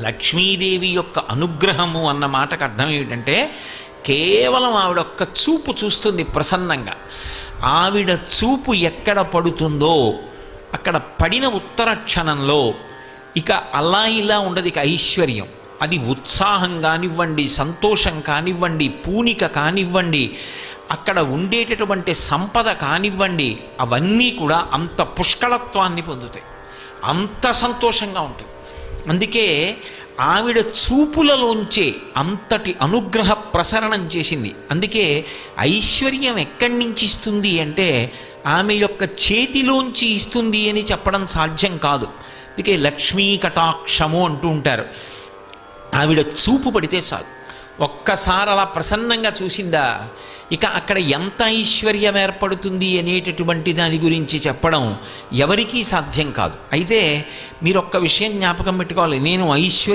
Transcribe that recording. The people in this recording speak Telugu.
లక్ష్మీదేవి యొక్క అనుగ్రహము అన్న మాటకు అర్థం ఏమిటంటే కేవలం ఆవిడ ఒక్క చూపు చూస్తుంది ప్రసన్నంగా. ఆవిడ చూపు ఎక్కడ పడుతుందో అక్కడ పడిన ఉత్తర క్షణంలో ఇక అలా ఇలా ఉండదు, ఇక ఐశ్వర్యం. అది ఉత్సాహం కానివ్వండి, సంతోషం కానివ్వండి, పూనిక కానివ్వండి, అక్కడ ఉండేటటువంటి సంపద కానివ్వండి, అవన్నీ కూడా అంత పుష్కళత్వాన్ని పొందుతాయి, అంత సంతోషంగా ఉంటుంది. అందుకే ఆవిడ చూపులలోంచే అంతటి అనుగ్రహ ప్రసరణం చేసింది. అందుకే ఐశ్వర్యం ఎక్కడి నుంచి ఇస్తుంది అంటే ఆమె యొక్క చేతిలోంచి ఇస్తుంది అని చెప్పడం సాధ్యం కాదు. అందుకే లక్ష్మీ కటాక్షము అంటూ ఉంటారు. ఆవిడ చూపు పడితే చాలు, ఒక్కసారి అలా ప్రసన్నంగా చూసిందా ఇక అక్కడ ఎంత ఐశ్వర్యం ఏర్పడుతుంది అనేటటువంటి దాని గురించి చెప్పడం ఎవరికీ సాధ్యం కాదు. అయితే మీరు ఒక్క విషయం జ్ఞాపకం పెట్టుకోవాలి, నేను